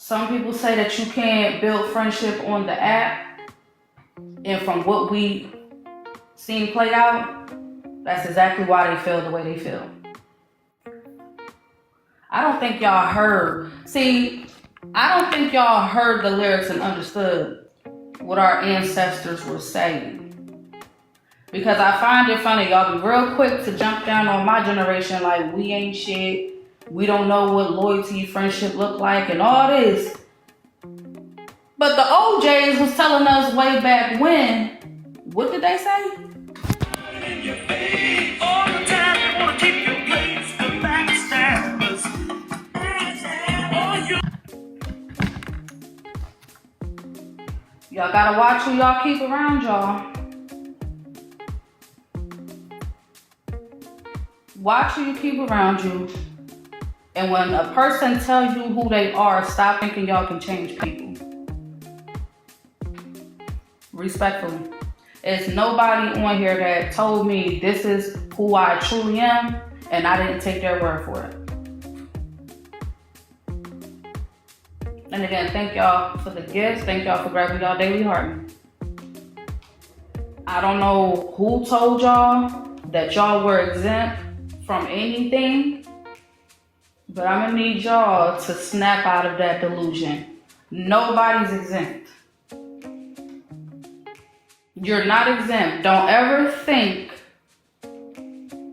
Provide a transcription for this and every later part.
Some people say that you can't build friendship on the app, and from what we seen play out, that's exactly why they feel the way they feel. I don't think y'all heard the lyrics and understood what our ancestors were saying. Because I find it funny, y'all be real quick to jump down on my generation like we ain't shit, we don't know what loyalty, friendship look like, and all this. But the OJs was telling us way back when, what did they say? Y'all gotta watch who y'all keep around y'all. Watch who you keep around you. And when a person tells you who they are, stop thinking y'all can change people. Respectfully. There's nobody on here that told me this is who I truly am, and I didn't take their word for it. And again, thank y'all for the gifts. Thank y'all for grabbing y'all daily heart. I don't know who told y'all that y'all were exempt from anything, but I'm gonna need y'all to snap out of that delusion. Nobody's exempt. You're not exempt. Don't ever think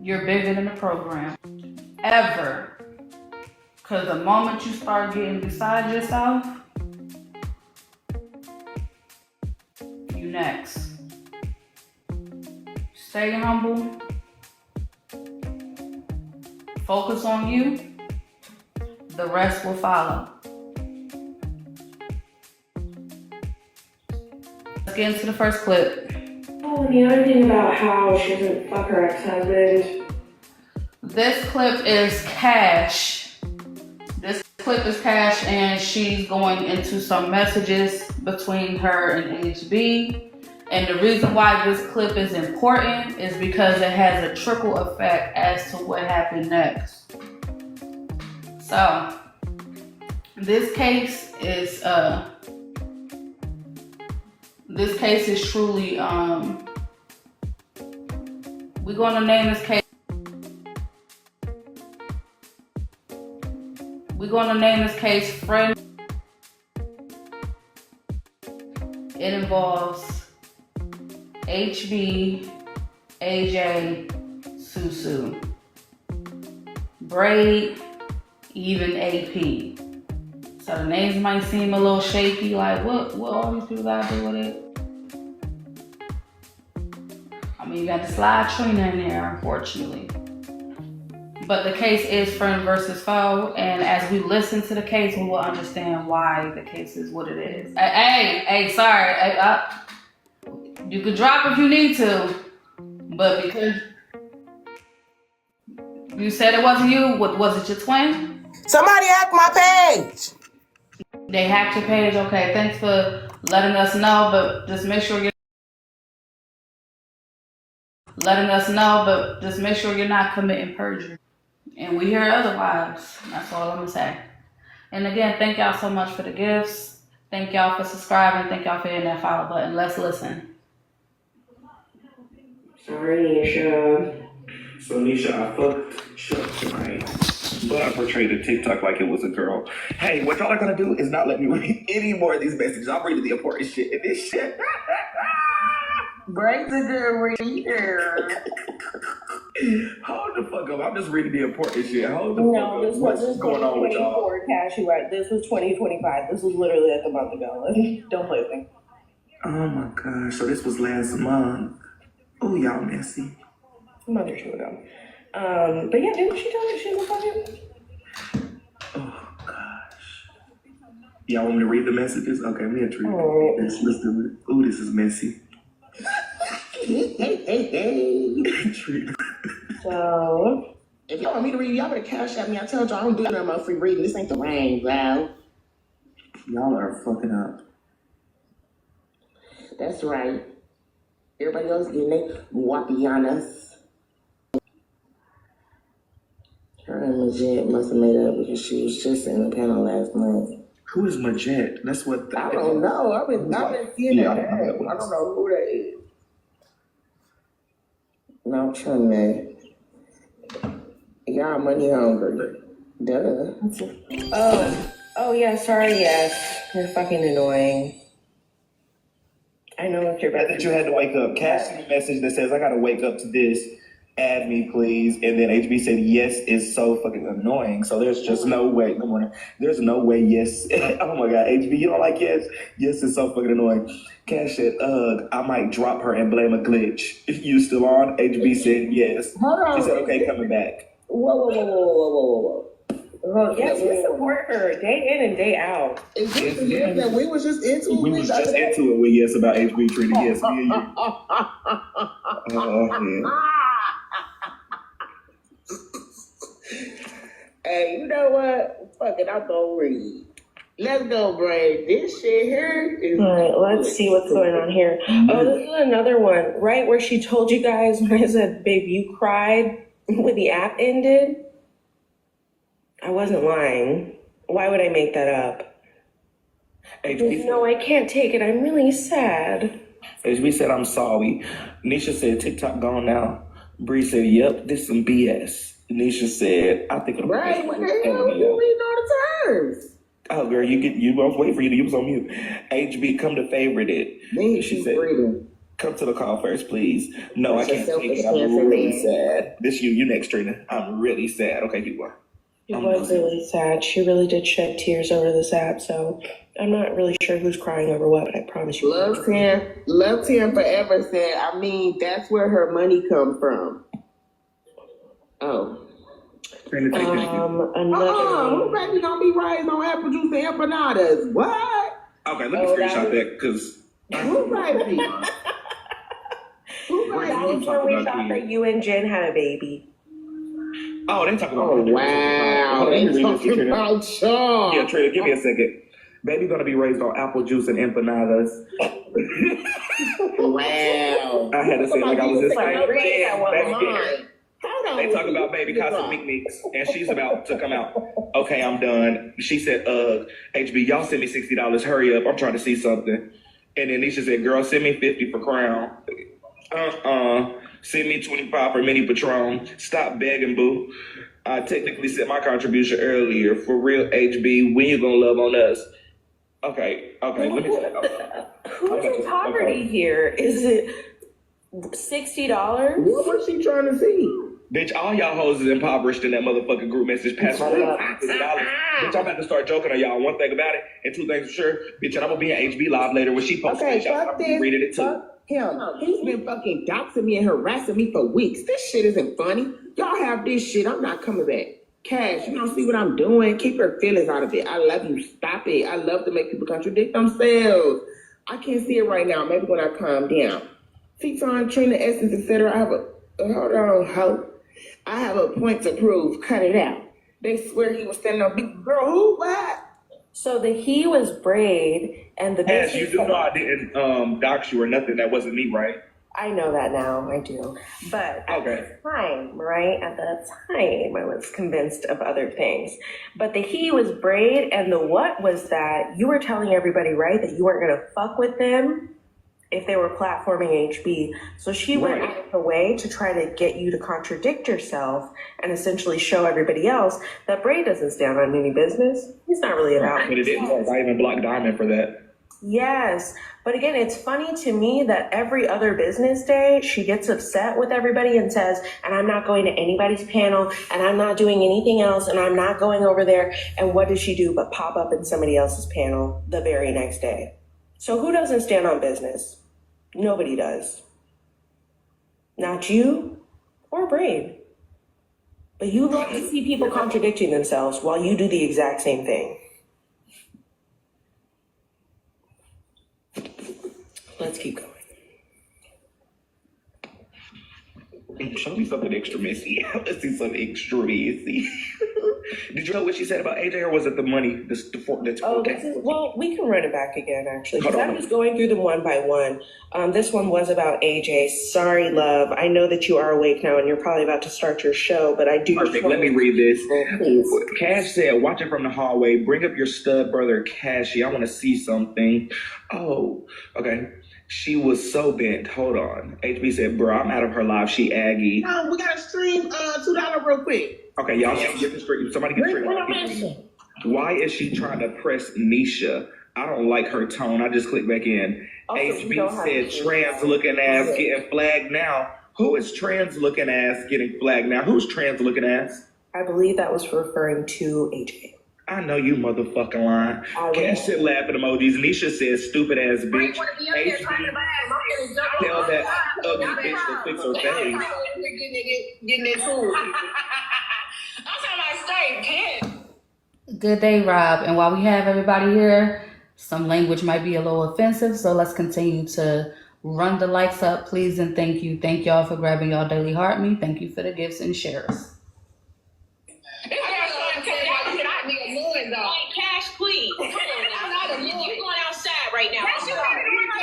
you're bigger than the program. Ever. Because the moment you start getting beside yourself, you next. Stay humble. Focus on you. The rest will follow. Let's get into the first clip. Oh, the other thing about how she doesn't fuck her ex-husband. This clip is Cash. And she's going into some messages between her and HB. And the reason why this clip is important is because it has a trickle effect as to what happened next. So, this case is truly, we're gonna name this case. We're going to name this case Friend. It involves HB, AJ, Susu, Braid, even AP. So the names might seem a little shaky, like what all these people got to do with it? I mean, you got to slide Trina in there, unfortunately. But the case is friend versus foe, and as we listen to the case, we will understand why the case is what it is. Hey, sorry. You could drop if you need to, but because you said it wasn't you, was it your twin? Somebody hacked my page. They hacked your page? Okay, thanks for letting us know, but just make sure you're not committing perjury. And we hear otherwise. That's all I'm gonna say. And again, thank y'all so much for the gifts. Thank y'all for subscribing. Thank y'all for hitting that follow button. Let's listen. Sorry, Nisha. So Nisha, I fucked Chuck tonight, but I portrayed a TikTok like it was a girl. Hey, what y'all are gonna do is not let me read any more of these messages. I'm reading the important shit in this shit. Break's a good reader. Hold the fuck up. I'm just reading the important shit. Hold the fuck up. This What's wasn't going on with y'all? 2024 Cash. You right. This was 2025. This was literally like a month ago. Don't play with me. Oh my gosh. So this was last month. Oh, y'all messy. A month or two ago. But yeah, didn't she tell me she was a fucking? Oh gosh. Y'all want me to read the messages? Okay, me a treat. Let's do it. Ooh, this is messy. Treat. So, If y'all want me to read, y'all better cash at me. I told y'all I don't do no more free reading. This ain't the rain, bro. Y'all are fucking up. That's right. Everybody else getting they Wapianas. Her and Legit must have made up because she was just in the panel last night. Who is Majette? That's what I don't know. I've been seeing Yeah, that. I don't know I don't know who that is. No, Chun-May. Y'all money hungry. Duh. Oh yeah, sorry, yes. You're fucking annoying. I know what you're about that you had to wake up. Cash sent a message that says, I gotta wake up to this. Add me, please. And then HB said, yes, is so fucking annoying. So there's just no way. Good morning. There's no way, yes. Oh my God, HB, you don't like yes? Yes is so fucking annoying. Cash said, ugh, I might drop her and blame a glitch. If you still on, HB said, yes. Hold on. She said, okay, coming back. Whoa. Yes, we support her day in and day out. Is this the yes that we was just into? We was just into it with yes about HB treating yes. Me and you. Yeah. Hey, you know what? Fuck it, I'm gonna read. Let's go, Braid. This shit here is. All right, let's see what's going on here. Oh, this is another one, right where she told you guys when I said, babe, you cried when the app ended. I wasn't lying. Why would I make that up? HB No, I can't take it. I'm really sad. HB said, I'm sorry. Nisha said, TikTok gone now. Bree said, yep, this some BS. Nisha said, I think it'll Right, what the hell? You reading all the terms? Oh, girl, I was waiting for you. You was on mute. HB, come to favorite it. Then She said, reading. come to the call first, please. No, That's I can't your take it. selfish I'm really cancer, sad. This you next, Trina. I'm really sad. Okay, keep going. It was really sad. She really did shed tears over this app, so I'm not really sure who's crying over what, but I promise you. Love Tim forever said, I mean, that's where her money come from. Oh. Another Who baby gonna be raised on apple juice and empanadas? What? Okay, let me screenshot that, because... Who baby? That was when we thought that you and Jen had a baby. Oh, they talking about... Oh, wow. They talking about y'all. Yeah, Trina, give me a second. Baby gonna be raised on apple juice and empanadas. Wow. I had to say like I was this Hold on. They talk about baby Casa Meeks, and she's about to come out. Okay, I'm done. She said, HB, y'all send me $60. Hurry up. I'm trying to see something. And then Nisha said, girl, send me 50 for Crown. Send me 25 for Mini Patron. Stop begging, boo. I technically sent my contribution earlier. For real, HB, when you gonna love on us? Okay, let me Who's in poverty here? Is it $60? What was she trying to see? Bitch, all y'all hoes is impoverished in that motherfucking group message. Pass $50. Bitch, I'm about to start joking on y'all. One thing about it, and two things for sure. Bitch, and I'm gonna be in HB Live later when she posts Okay, this. Y'all fuck be this. reading it too. Fuck him. He's been fucking doxing me and harassing me for weeks. This shit isn't funny. Y'all have this shit. I'm not coming back. Cash, you don't see what I'm doing? Keep her feelings out of it. I love you. Stop it. I love to make people contradict themselves. I can't see it right now. Maybe when I calm down. Teton, Trina, Essence, etc. Hold on. I have a point to prove. Cut it out. They swear he was standing up. Big girl, who? What? So the he was Braid and the As you do know, I didn't dox you or nothing. That wasn't me, right? I know that now, I do. But at the time, right? At the time, I was convinced of other things. But the he was Braid, and the what was that you were telling everybody, right, that you weren't going to fuck with them if they were platforming HB. So she went out of her way to try to get you to contradict yourself and essentially show everybody else that Braid doesn't stand on any business. He's not really about But it didn't work. I even blocked Diamond for that. Yes. But again, it's funny to me that every other business day, she gets upset with everybody and says, and I'm not going to anybody's panel, and I'm not doing anything else, and I'm not going over there. And what does she do but pop up in somebody else's panel the very next day? So who doesn't stand on business? Nobody does. Not you or Braid. But you love to see people contradicting themselves while you do the exact same thing. Let's keep going. Show me something extra messy. Let's see something extra messy. Did you know what she said about AJ, or was it the money? Well, we can run it back again, actually, because Hold I'm on. just going through them one by one. This one was about AJ. Sorry, love. I know that you are awake now and you're probably about to start your show, but I do. Perfect. Let me read this. Cash said, watching from the hallway, bring up your stud brother, Cashy. I want to see something. Oh, okay. She was so bent. Hold on. HB said, bro, I'm out of her live. She Aggie. We gotta stream $2 real quick. Okay, y'all get the stream. Somebody get the stream. Why is she trying to press Nisha? I don't like her tone. I just clicked back in. Also, HB said, trans looking ass getting flagged now. Who is trans looking ass getting flagged now? Who's trans looking ass? I believe that was referring to AJ. I know you motherfucking lying. Cash said laughing emojis. Nisha says stupid ass bitch. HB, tell that ugly bitch to fix her face. Getting that food. I'm talking about straight. Good day, Rob. And while we have everybody here, some language might be a little offensive, so let's continue to run the likes up, please, and thank you. Thank y'all for grabbing y'all daily heart me. Thank you for the gifts and shares. Cash, please. Come on now. You're going outside right now.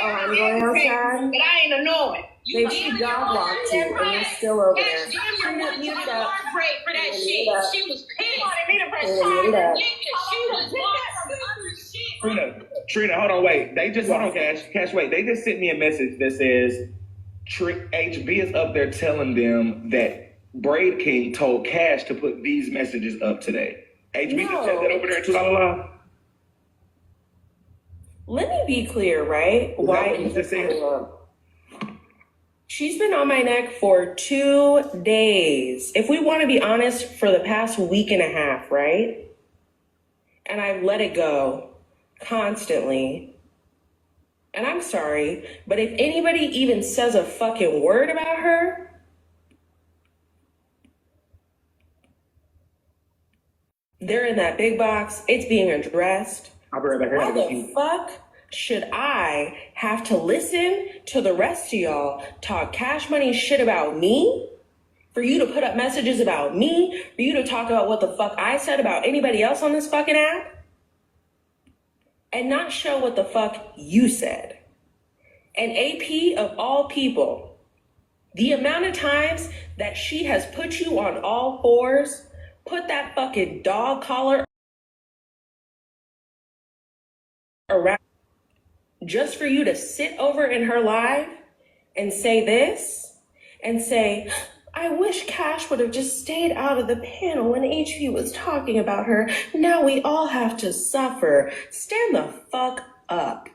Oh, I'm going outside? But I ain't annoying. Babe, she dog walked you and you're still over there. Mute it up. For that shit. She was pissed. Trina, hold on, wait. Hold on, Cash, wait. They just sent me a message that says HB is up there telling them that Braid King told Cash to put these messages up today. HB just said that over there at $2 Live. Let me be clear, right? Why is this coming up? She's been on my neck for 2 days. If we want to be honest, for the past week and a half, right? And I've let it go constantly. And I'm sorry, but if anybody even says a fucking word about her, they're in that big box. It's being addressed. I'll be right back. Why the fuck should I have to listen to the rest of y'all talk cash money shit about me? For you to put up messages about me? For you to talk about what the fuck I said about anybody else on this fucking app? And not show what the fuck you said. And AP, of all people, the amount of times that she has put you on all fours, put that fucking dog collar around just for you to sit over in her live and say this and say, I wish Cash would have just stayed out of the panel when HV was talking about her. Now we all have to suffer. Stand the fuck up.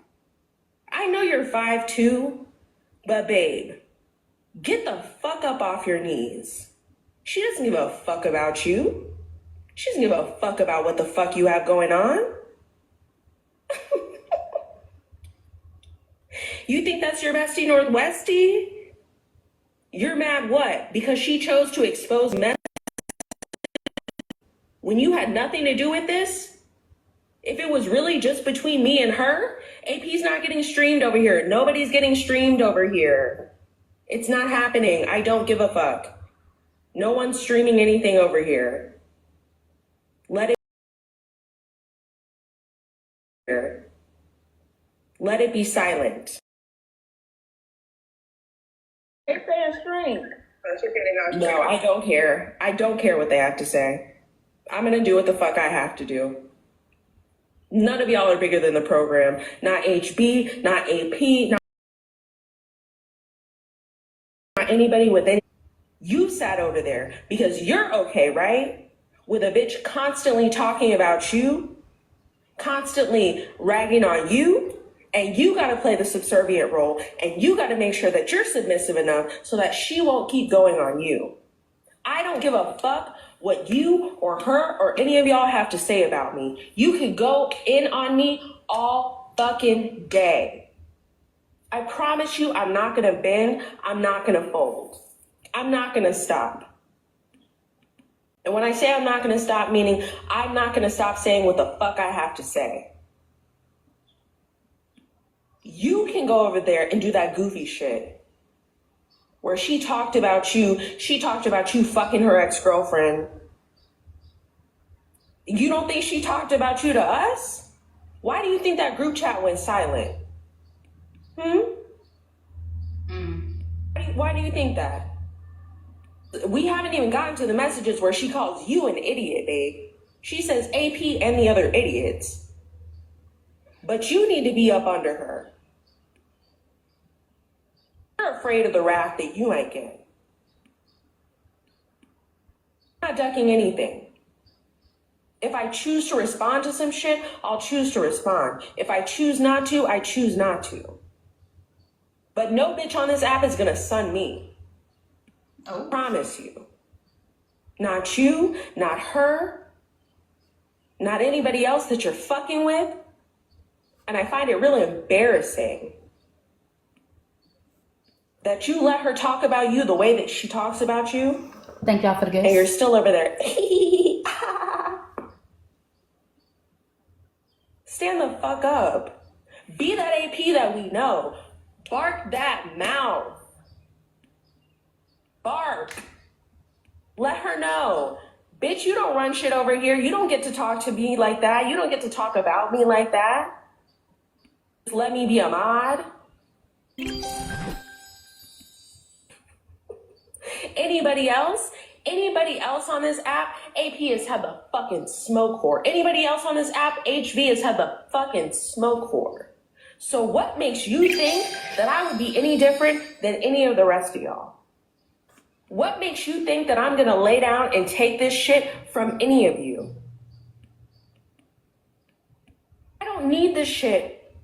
I know you're 5'2", but babe, get the fuck up off your knees. She doesn't give a fuck about you. She doesn't give a fuck about what the fuck you have going on. You think that's your bestie Northwestie? You're mad what? Because she chose to expose men when you had nothing to do with this? If it was really just between me and her, AP's not getting streamed over here. Nobody's getting streamed over here. It's not happening. I don't give a fuck. No one's streaming anything over here. Let it be silent. It's their stream. No, I don't care. I don't care what they have to say. I'm gonna do what the fuck I have to do. None of y'all are bigger than the program. Not HB, not AP, not anybody with any. You sat over there because you're okay, right? With a bitch constantly talking about you, constantly ragging on you, and you gotta play the subservient role, and you gotta make sure that you're submissive enough so that she won't keep going on you. I don't give a fuck what you or her or any of y'all have to say about me. You can go in on me all fucking day. I promise you I'm not gonna bend, I'm not gonna fold. I'm not gonna stop. And when I say I'm not gonna stop, meaning I'm not gonna stop saying what the fuck I have to say. You can go over there and do that goofy shit. where she talked about you fucking her ex-girlfriend. You don't think she talked about you to us? Why do you think that group chat went silent? Why do you think that? We haven't even gotten to the messages where she calls you an idiot, babe. She says AP and the other idiots. But you need to be up under her. You're afraid of the wrath that you might get. I'm not ducking anything. If I choose to respond to some shit, I'll choose to respond. If I choose not to, I choose not to. But no bitch on this app is gonna sun me. I promise you. Not you, not her, not anybody else that you're fucking with. And I find it really embarrassing that you let her talk about you the way that she talks about you. Thank y'all for the gift. And you're still over there. Stand the fuck up. Be that AP that we know. Bark that mouth. Bark. Let her know. Bitch, you don't run shit over here. You don't get to talk to me like that. You don't get to talk about me like that. Just let me be a mod. Anybody else? Anybody else on this app? AP has had the fucking smoke for. Anybody else on this app? HV has had the fucking smoke for. So what makes you think that I would be any different than any of the rest of y'all? What makes you think that I'm gonna lay down and take this shit from any of you? I don't need this shit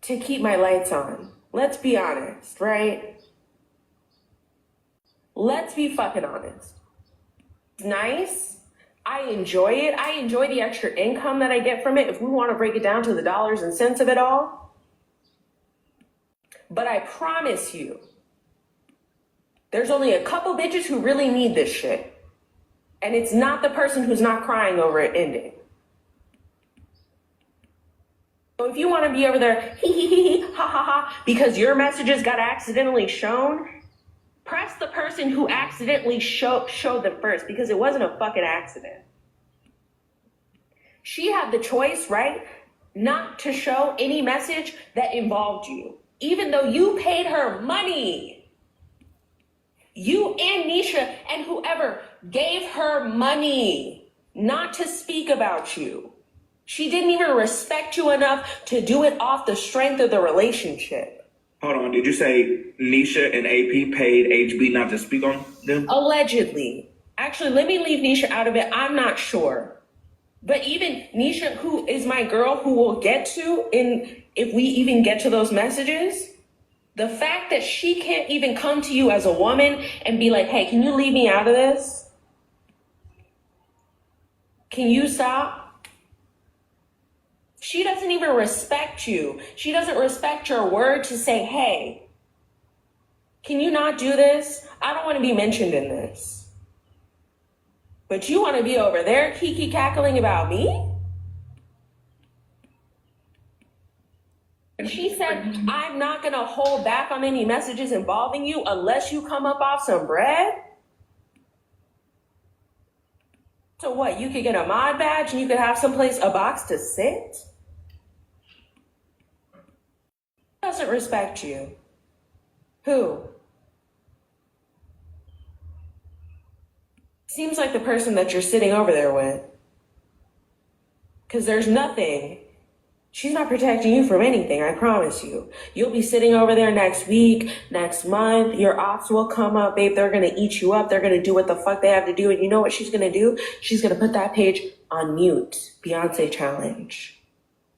to keep my lights on. Let's be honest, right? Let's be fucking honest. It's nice. I enjoy it. I enjoy the extra income that I get from it if we want to break it down to the dollars and cents of it all. But I promise you, there's only a couple bitches who really need this shit. And it's not the person who's not crying over it ending. So if you want to be over there, ha ha ha, because your messages got accidentally shown, press the person who accidentally showed them first, because it wasn't a fucking accident. She had the choice, right, not to show any message that involved you, even though you paid her money. You and Nisha and whoever gave her money not to speak about you. She didn't even respect you enough to do it off the strength of the relationship. Hold on, did you say Nisha and AP paid HB not to speak on them? Allegedly. Actually, let me leave Nisha out of it. I'm not sure. But even Nisha, who is my girl, who we'll get to if we even get to those messages, the fact that she can't even come to you as a woman and be like, hey, can you leave me out of this? Can you stop? She doesn't even respect you. She doesn't respect your word to say, hey, can you not do this? I don't want to be mentioned in this. But you want to be over there kiki cackling about me? She said, I'm not going to hold back on any messages involving you unless you come up off some bread. So what, you could get a mod badge and you could have someplace, a box to sit? Who doesn't respect you? Who? Seems like the person that you're sitting over there with. Because there's nothing. She's not protecting you from anything, I promise you. You'll be sitting over there next week, next month. Your ops will come up, babe. They're going to eat you up. They're going to do what the fuck they have to do. And you know what she's going to do? She's going to put that page on mute. Beyonce challenge.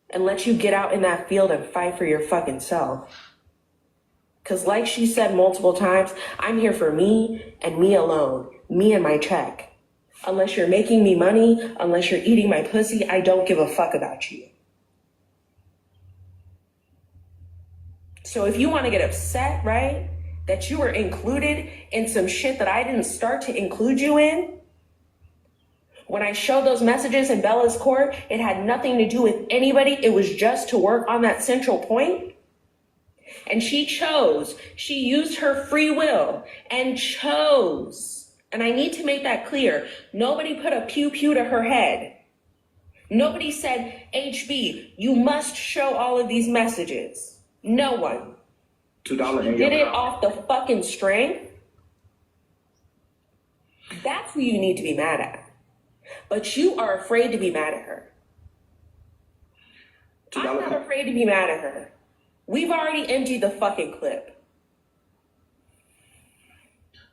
And let you get out in that field and fight for your fucking self. Because like she said multiple times, I'm here for me and me alone. Me and my check. Unless you're making me money, unless you're eating my pussy, I don't give a fuck about you. So if you want to get upset, right, that you were included in some shit that I didn't start to include you in, when I showed those messages in Bella's court, it had nothing to do with anybody. It was just to work on that central point. And she chose. She used her free will and chose. And I need to make that clear. Nobody put a pew pew to her head. Nobody said, HB, you must show all of these messages. No one. $2 in Did your it off the fucking strength? That's who you need to be mad at. But you are afraid to be mad at her. I'm not afraid to be mad at her. We've already emptied the fucking clip.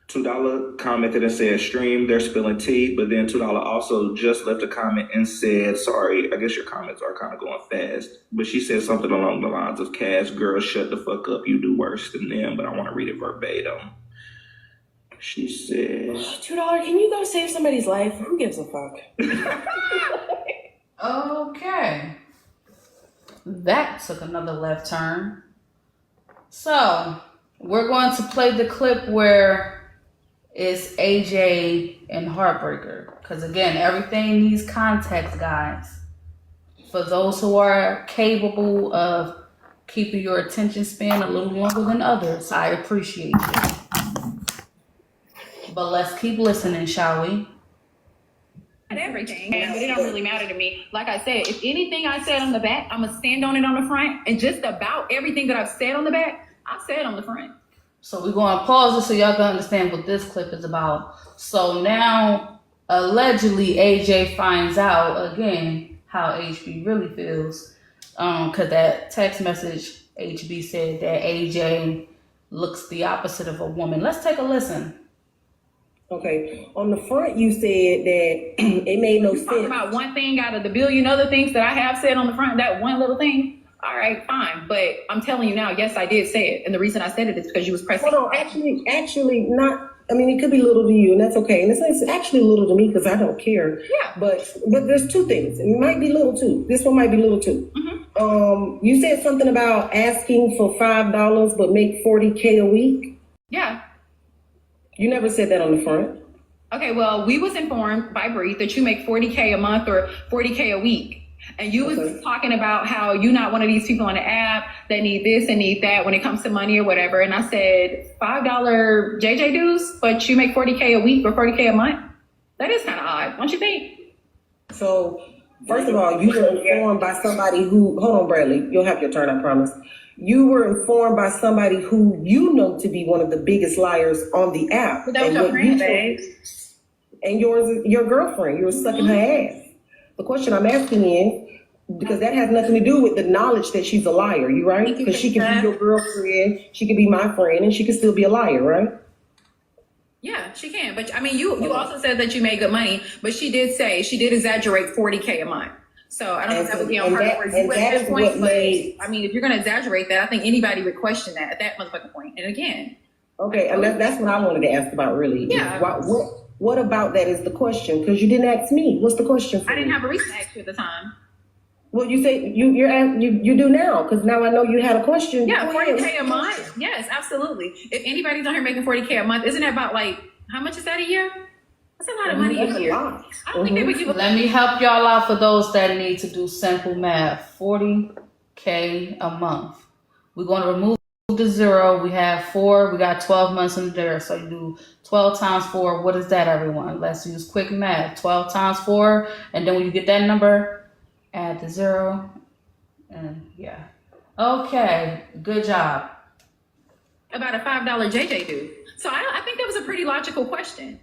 $2 commented and said, stream, they're spilling tea. But then $2 also just left a comment and said, sorry, I guess your comments are kind of going fast. But she said something along the lines of, Cass, girl, shut the fuck up. You do worse than them. But I want to read it verbatim. She said, $2, can you go save somebody's life? Who gives a fuck? Okay. That took another left turn. So, we're going to play the clip where it's AJ and Heartbreaker. Because again, everything needs context, guys. For those who are capable of keeping your attention span a little longer than others, I appreciate you. But let's keep listening, shall we? And everything, but it don't really matter to me. Like I said, if anything I said on the back, I'm gonna stand on it on the front, and just about everything that I've said on the back, I said on the front. So we're going to pause it so y'all can understand what this clip is about. So now, allegedly, AJ finds out again how HB really feels, because that text message HB said that AJ looks the opposite of a woman. Let's take a listen. Okay, on the front you said that it made no sense. Talk about one thing out of the billion other things that I have said on the front, that one little thing. All right, fine. But I'm telling you now, yes, I did say it. And the reason I said it is because you was pressing. Hold on, actually not. I mean, it could be little to you, and that's okay. And it's actually little to me because I don't care. Yeah. But there's two things. It might be little too. This one might be little too. Mm-hmm. You said something about asking for $5 but make $40K a week. Yeah. You never said that on the front. Okay, well, we was informed by Bree that you make $40K a month or $40K a week. And you was talking about how you're not one of these people on the app that need this and need that when it comes to money or whatever. And I said, $5 JJ dues, but you make $40K a week or $40K a month? That is kind of odd, don't you think? So, first of all, you were informed by somebody who, hold on, Bradley, you'll have your turn, I promise. You were informed by somebody who you know to be one of the biggest liars on the app. But that was your friend, babe. And your girlfriend, you were sucking her ass. The question I'm asking is, because that has nothing to do with the knowledge that she's a liar, you right? Because she can be your girlfriend, she can be my friend, and she can still be a liar, right? Yeah, she can. But I mean, you also said that you made good money, but she did exaggerate $40K a month. So I don't know if that would be on her for you at that point. But I mean, if you're going to exaggerate that, I think anybody would question that at that motherfucking point. And again. Okay, and that's what I wanted to ask about, really. Yeah. What about that is the question? Because you didn't ask me. What's the question? I didn't have a reason to ask you at the time. Well, you say you do now, because now I know you had a question. Yeah, $40K a month. Yes, absolutely. If anybody's on here making $40K a month, isn't that about how much is that a year? That's a lot of money a year. I don't think they would give a. Let me help y'all out for those that need to do simple math. $40K a month. We're going to remove the zero. We have 4. We got 12 months in there. So you do 12 times 4. What is that, everyone? Let's use quick math. 12 times 4. And then when you get that number, add the 0. And yeah. Okay. Good job. About a $5 JJ due. So I think that was a pretty logical question.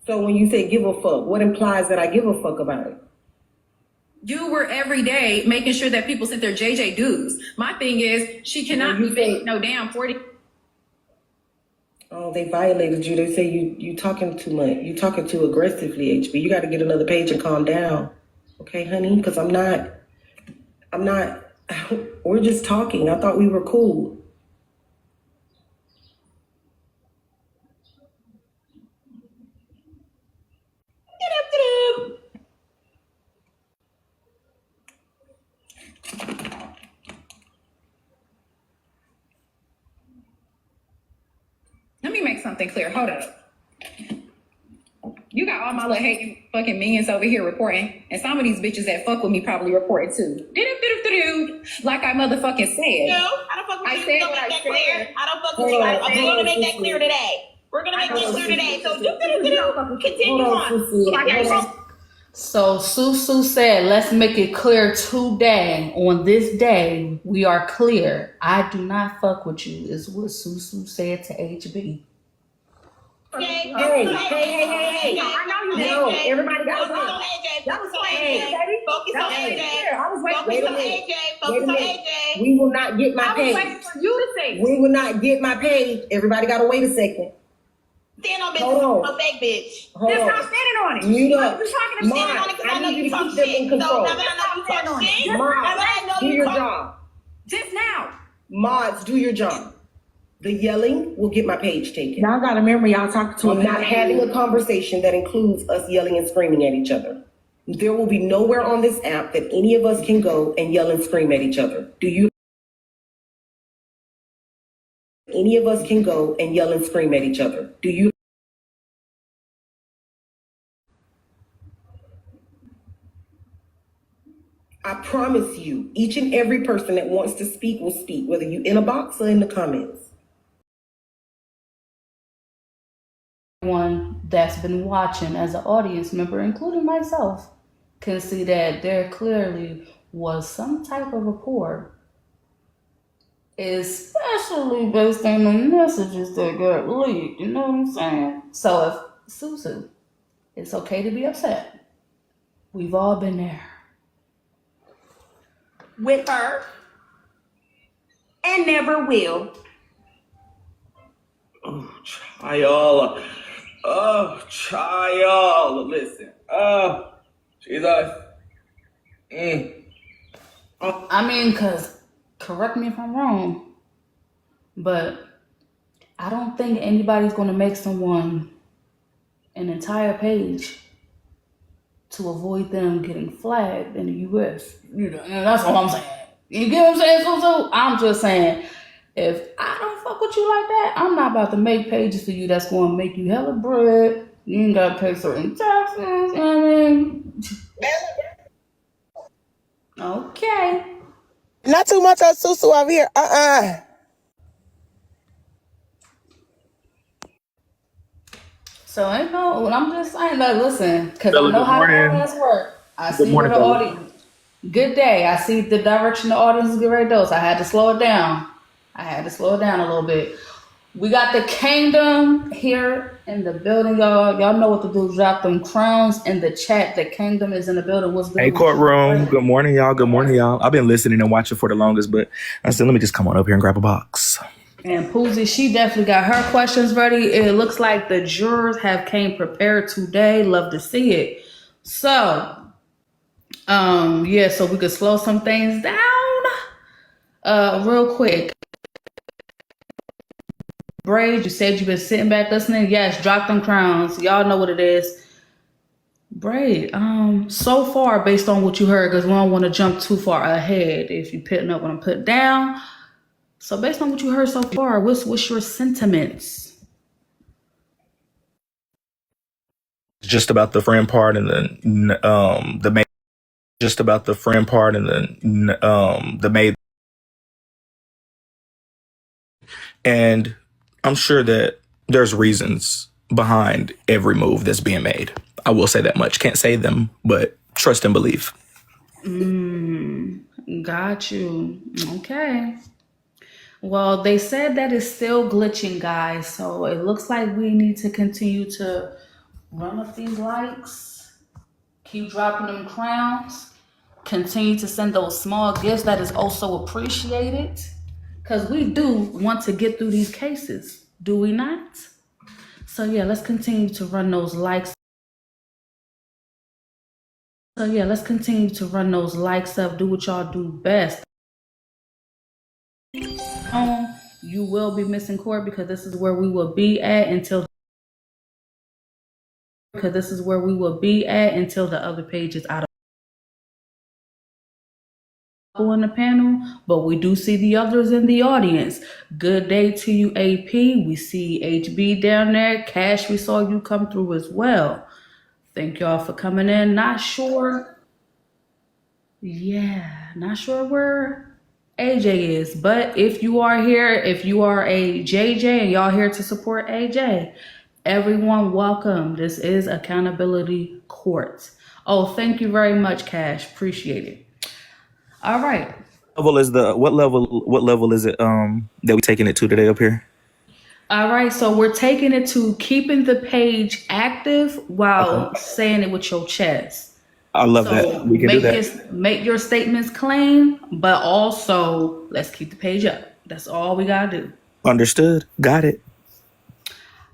So when you say give a fuck, what implies that I give a fuck about it? You were every day making sure that people sent their JJ dues. My thing is, she cannot be making no damn 40. Oh, they violated you. They say you talking too much. You talking too aggressively, HB. You got to get another page and calm down. Okay, honey? Because I'm not, we're just talking. I thought we were cool. Let me make something clear. Hold up. You got all my little hating fucking minions over here reporting, and some of these bitches that fuck with me probably reporting too. Like I motherfucking said. No, I don't fuck with I you. said We're what gonna I make that said. clear. I don't fuck with you. We're gonna make that clear today. We're gonna make that clear today. So continue on. So Susu said, let's make it clear today. On this day, we are clear. I do not fuck with you, is what Susu said to HB. Hey. I know you know. Everybody got Focus on AJ. Focus on AJ. Focus on AJ. Focus on AJ. We will not get my I was page. waiting for you to say it. We will not get my page. Everybody gotta wait a second. Stand on Hold on. business. No fake bitch. Hold Just on. not standing on it. Mute up. You're talking Mom, Stand on it because I know you talk keep them shit. in So control. now that I know you talk shit, now that I know Do you your talk. job. just now. Mods, do your job. The yelling will get my page taken. Y'all gotta remember y'all talking to I'm not having a conversation that includes us yelling and screaming at each other. There will be nowhere on this app that any of us can go and yell and scream at each other. Do you? Any of us can go and yell and scream at each other. Do you? I promise you, each and every person that wants to speak will speak, whether you in a box or in the comments. One that's been watching as an audience member, including myself, can see that there clearly was some type of rapport, especially based on the messages that got leaked. You know what I'm saying? So if Susu, it's okay to be upset. We've all been there. With her. And never will. Child. Oh, child. Listen. Oh, Jesus. I mean, because, correct me if I'm wrong, but I don't think anybody's going to make someone an entire page to avoid them getting flagged in the U.S. You know, and that's all I'm saying. You get what I'm saying, Susu? I'm just saying, if I don't fuck with you like that, I'm not about to make pages for you that's going to make you hella bread. You ain't got to pay certain taxes. You know what I mean? Okay. Not too much of Susu over here. So, you know, I'm just saying that, listen, because I Bella, know good how the morning. audience work. I Good see where morning, the Bella. audience. Good day. I see the direction the audience is getting ready to go. So I had to slow it down. a little bit. We got the kingdom here in the building, y'all. Y'all know what to do. Drop them crowns in the chat. The kingdom is in the building. What's good? Hey, with you? courtroom. Good morning, y'all. Good morning, y'all. I've been listening and watching for the longest, but I said, let me just come on up here and grab a box. And Poozy, she definitely got her questions ready. It looks like the jurors have came prepared today. Love to see it. So, yeah, so we could slow some things down real quick. Braid, you said you've been sitting back listening. Yes, drop them crowns. Y'all know what it is. Braid, so far, based on what you heard, because we don't want to jump too far ahead if you're putting up what I'm putting down. So based on what you heard so far, what's your sentiments? Just about the friend part and the maid. Just about the friend part and the maid. And I'm sure that there's reasons behind every move that's being made. I will say that much. Can't say them, but trust and believe. Got you. Okay. Well, they said that it's still glitching, guys. So it looks like we need to continue to run up these likes, keep dropping them crowns, continue to send those small gifts. That is also appreciated because we do want to get through these cases, do we not? So yeah, let's continue to run those likes. up. Do what y'all do best. You will be missing court because this is where we will be at until the other page is out of in the panel, but we do see the others in the audience. Good day to you, AP. We see HB down there. Cash, we saw you come through as well. Thank y'all for coming in. Not sure where AJ is, but if you are here, if you are a JJ and y'all here to support AJ, everyone welcome. This is Accountability Court. Oh, thank you very much, Cash. Appreciate it. All right. What level is it that we taking it to today up here? All right, so we're taking it to keeping the page active while saying it with your chest. I love So that. We can do that. make your statements plain, but also let's keep the page up. That's all we gotta do. Understood. Got it.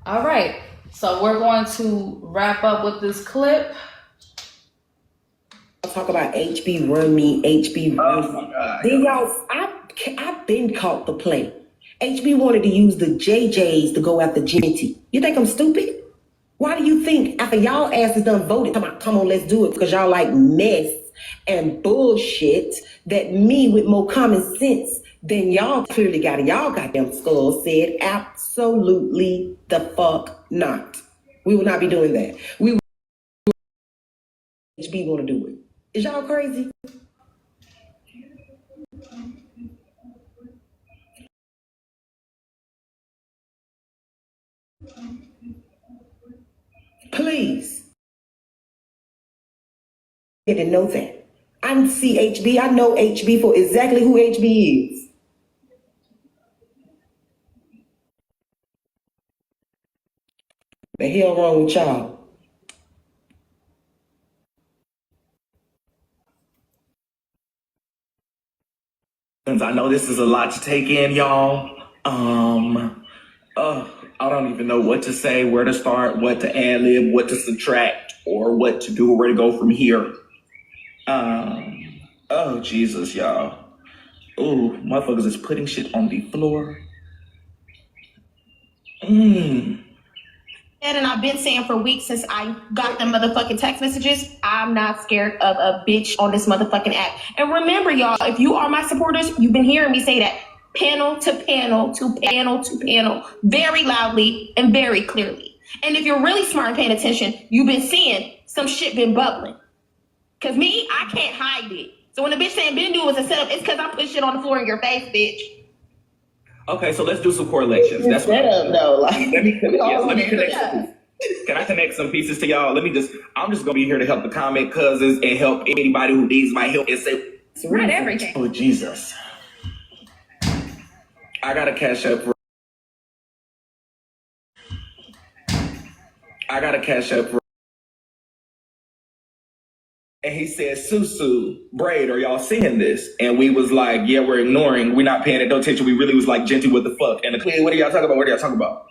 All right, so we're going to wrap up with this clip. Talk about HB run me, HB run me. Then y'all, I've been caught the play. HB wanted to use the JJs to go after Genty. You think I'm stupid? Why do you think after y'all asses done voted, come on, let's do it, because y'all like mess and bullshit, that me with more common sense than y'all clearly got in y'all goddamn skull said absolutely the fuck not. We will not be doing that. We will HB want to do it. Is y'all crazy? Please. I didn't know that. I see HB. I know HB for exactly who HB is. The hell wrong with y'all? Since I know this is a lot to take in, y'all. I don't even know what to say, where to start, what to ad lib, what to subtract, or what to do, or where to go from here. Oh Jesus, y'all. Ooh, motherfuckers is putting shit on the floor. And I've been saying for weeks since I got them motherfucking text messages, I'm not scared of a bitch on this motherfucking app. And remember, y'all, if you are my supporters, you've been hearing me say that panel to panel to panel to panel very loudly and very clearly. And if you're really smart and paying attention, you've been seeing some shit been bubbling. Because me, I can't hide it. So when the bitch saying been doing was a setup, it's because I put shit on the floor in your face, bitch. Okay, so let's do some correlations. That's what though. Like, let me connect some. Can I connect some pieces to y'all? I'm just gonna be here to help the comment cousins and help anybody who needs my help and say Not everything. oh Jesus. I gotta cash up. And he said, Susu, Braid, are y'all seeing this? And we was like, yeah, we're ignoring. We're not paying it no attention. We really was like, Genty, what the fuck? And the what are y'all talking about? What are y'all talking about?